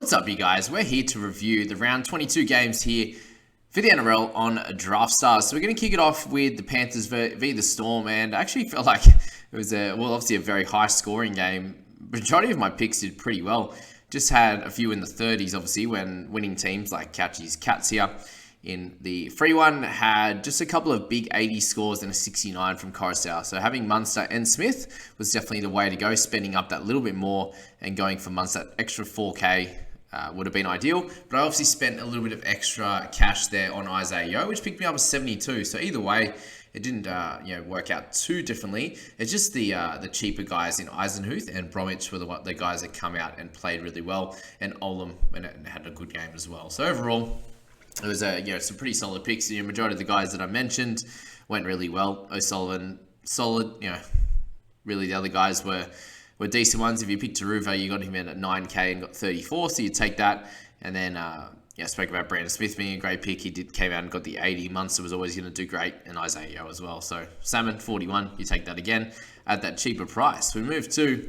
What's up, you guys? We're here to review the round 22 games here for the NRL on Draftstars. So we're going to kick it off with the Panthers v the Storm, and I actually felt like it was obviously a very high scoring game. Majority of my picks did pretty well. Just had a few in the 30s, obviously, when winning teams like Catchy's Cats here in the free one had just a couple of big 80 scores and a 69 from Coruscant. So having Munster and Smith was definitely the way to go, spending up that little bit more and going for Munster extra 4K. Would have been ideal, but I obviously spent a little bit of extra cash there on Isaiah Yeo, which picked me up a 72. So either way, it didn't work out too differently. It's just the cheaper guys in Eisenhuth and Bromwich were the guys that come out and played really well, and Olam had a good game as well. So overall, it was some pretty solid picks. The majority of the guys that I mentioned went really well. O'Sullivan, solid. Really the other guys were decent ones. If you picked Taruva, you got him in at 9K and got 34, so you take that. And then, I spoke about Brandon Smith being a great pick. He came out and got the 80. Munster was always going to do great, and Isaiah Yeo as well. So Salmon, 41, you take that again at that cheaper price. We move to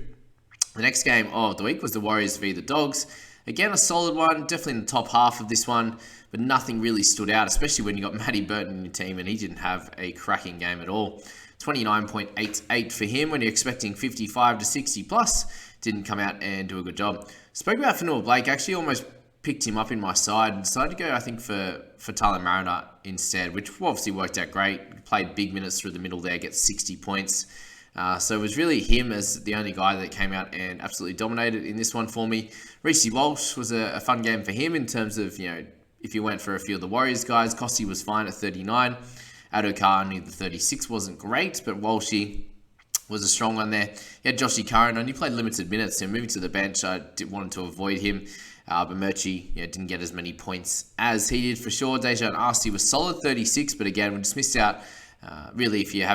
the next game of the week was the Warriors v the Dogs. Again, a solid one, definitely in the top half of this one, but nothing really stood out, especially when you got Matty Burton in your team, and he didn't have a cracking game at all. 29.88 for him when you're expecting 55 to 60 plus. Didn't come out and do a good job. Spoke about Fanua Blake. Actually almost picked him up in my side and decided to go, I think, for Tyler Mariner instead, which obviously worked out great. Played big minutes through the middle there, gets 60 points. So it was really him as the only guy that came out and absolutely dominated in this one for me. Reece Walsh was a fun game for him in terms of, if you went for a few of the Warriors guys. Kosty was fine at 39. Adokar only the 36 wasn't great, but Walshy was a strong one there. He had Joshy Curran, only played limited minutes, so moving to the bench, I wanted to avoid him. But Murchie didn't get as many points as he did for sure. Dejan Arce was solid 36, but again, we just missed out. Really, if you're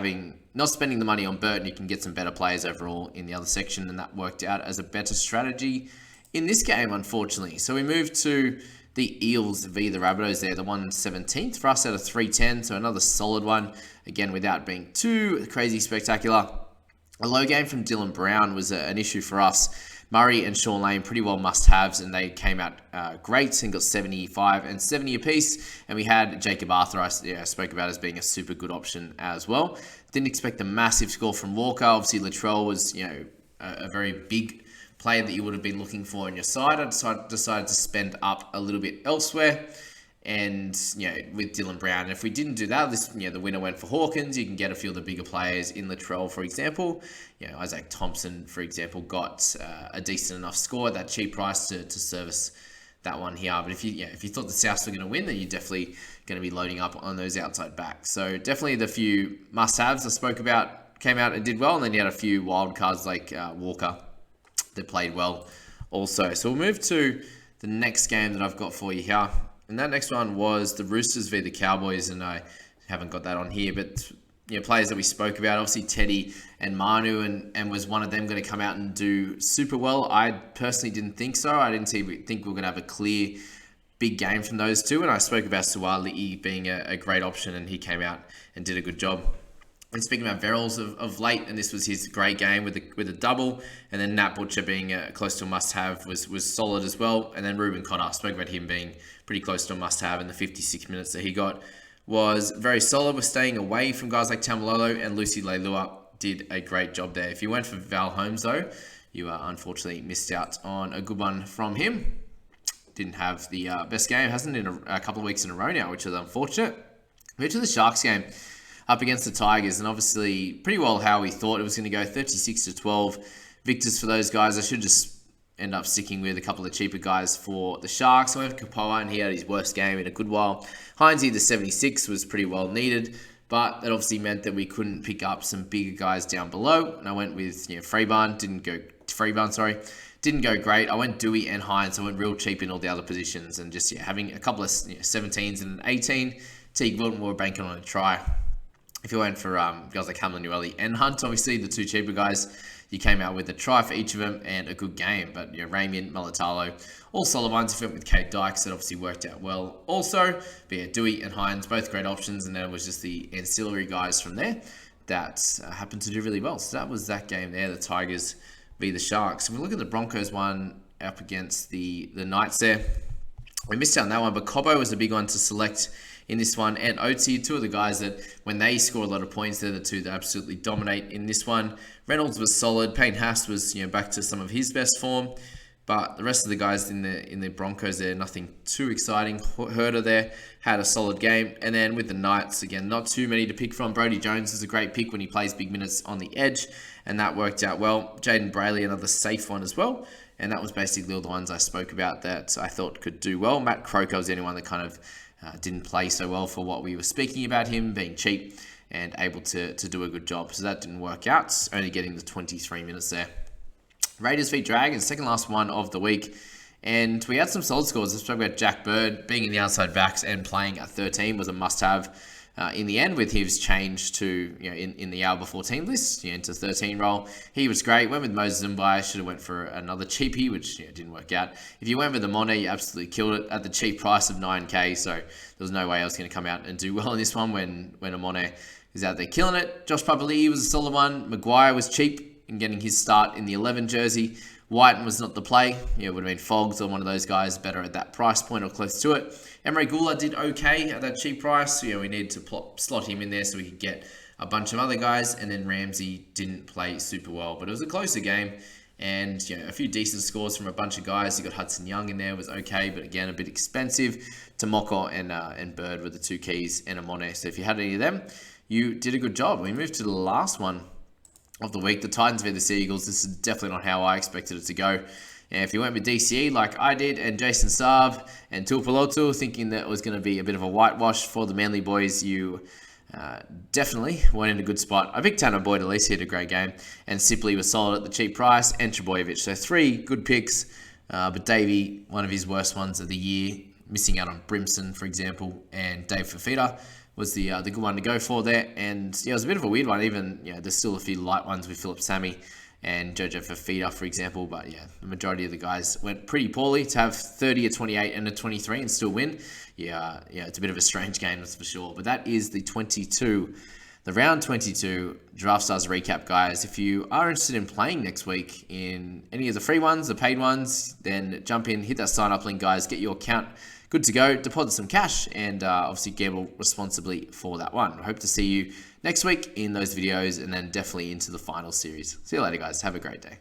not spending the money on Burton, you can get some better players overall in the other section, and that worked out as a better strategy in this game, unfortunately. So we moved to the Eels v the Rabbitohs there, the 117th for us at a 310, so another solid one, again, without being too crazy spectacular. A low game from Dylan Brown was an issue for us. Murray and Sean Lane pretty well must-haves, and they came out great and got 75 and 70 apiece. And we had Jacob Arthur, I spoke about as being a super good option as well. Didn't expect a massive score from Walker. Obviously, Latrell was, a very big player that you would have been looking for in your side. I decided to spend up a little bit elsewhere, and with Dylan Brown. If we didn't do that, the winner went for Hawkins. You can get a few of the bigger players in Latrell, for example. Isaac Thompson, for example, got a decent enough score at that cheap price to service that one here. But if you thought the Souths were going to win, then you're definitely going to be loading up on those outside backs. So definitely the few must-haves I spoke about came out and did well, and then you had a few wild cards like Walker that played well also. So we'll move to the next game that I've got for you here. And that next one was the Roosters v the Cowboys, and I haven't got that on here, but players that we spoke about, obviously Teddy and Manu, and was one of them going to come out and do super well? I personally didn't think so. I didn't think we were going to have a clear big game from those two, and I spoke about Suwali'i being a great option, and he came out and did a good job. And speaking about Verrills of late, and this was his great game with a double, and then Nat Butcher being close to a must-have was solid as well. And then Ruben Cotter, spoke about him being pretty close to a must-have, and the 56 minutes that he got was very solid. We're staying away from guys like Tamalolo, and Lucy Leilua did a great job there. If you went for Val Holmes, though, you unfortunately missed out on a good one from him. Didn't have the best game, hasn't in a couple of weeks in a row now, which is unfortunate. Move to the Sharks game up against the Tigers, and obviously pretty well how we thought it was going to go, 36 to 12 victors for those guys. I should just end up sticking with a couple of cheaper guys for the Sharks. I went for Kapoa, and he had his worst game in a good while. Heinze, the 76, was pretty well needed, but that obviously meant that we couldn't pick up some bigger guys down below, and I went with Freebarn, didn't go great. I went Dewey and Hines. I went real cheap in all the other positions, and just having a couple of 17s and an 18. Teague Wilton were banking on a try. If you went for guys like Hamlin, Newelly and Hunt, obviously the two cheaper guys, you came out with a try for each of them and a good game. But Ramian, Malatalo, all solid ones. If you went with Kate Dykes, that obviously worked out well also. But Dewey and Hines, both great options, and then it was just the ancillary guys from there that happened to do really well. So that was that game there, the Tigers v the Sharks. And we look at the Broncos one up against the Knights there. We missed out on that one, but Cobbo was a big one to select in this one, and Oatsy, two of the guys that when they score a lot of points, they're the two that absolutely dominate in this one. Reynolds was solid. Payne Haas was back to some of his best form, but the rest of the guys in the Broncos there, nothing too exciting. Herder there had a solid game, and then with the Knights again, not too many to pick from. Brodie Jones is a great pick when he plays big minutes on the edge, and that worked out well. Jaden Brayley, another safe one as well. And that was basically all the ones I spoke about that I thought could do well. Matt Croker was the only one that kind of didn't play so well for what we were speaking about him, being cheap and able to do a good job. So that didn't work out, only getting the 23 minutes there. Raiders v Dragons, second last one of the week. And we had some solid scores. I spoke about Jack Bird being in the outside backs and playing at 13 was a must-have. In the end, with his change to, in the hour before team list, into 13 role, he was great. Went with Moses Mbai, should have went for another cheapie, which didn't work out. If you went with Amone, you absolutely killed it at the cheap price of 9k, so there was no way I was going to come out and do well in this one when Amone is out there killing it. Josh Papali'i was a solid one. Maguire was cheap in getting his start in the 11 jersey. Whiten was not the play. It would have been Foggs or one of those guys better at that price point or close to it. Emery Gula did okay at that cheap price. We needed to slot him in there so we could get a bunch of other guys. And then Ramsey didn't play super well. But it was a closer game. And a few decent scores from a bunch of guys. You got Hudson Young in there, was okay, but again a bit expensive. Tomoko and Bird were the two keys, and Amone. So if you had any of them, you did a good job. We moved to the last one of the week, the Titans v the Sea Eagles. This is definitely not how I expected it to go. And if you went with DCE like I did, and Jason Saab and Tuipulotu, thinking that it was going to be a bit of a whitewash for the Manly boys, you definitely went in a good spot. I picked Tanner Boyd, at least he had a great game, and Sipley was solid at the cheap price, and Trebojevic. So three good picks, but Davey, one of his worst ones of the year, missing out on Brimson, for example, and Dave Fafita was the good one to go for there. And it was a bit of a weird one. Even there's still a few light ones with Philip Sammy and Jojo Fafita, for example. But the majority of the guys went pretty poorly. To have 30, a 28, and a 23 and still win, it's a bit of a strange game, that's for sure. But that is the round 22 Draftstars recap, guys. If you are interested in playing next week in any of the free ones, the paid ones, then jump in, hit that sign up link, guys. Get your account good to go, deposit some cash, and obviously gamble responsibly for that one. I hope to see you next week in those videos, and then definitely into the final series. See you later, guys. Have a great day.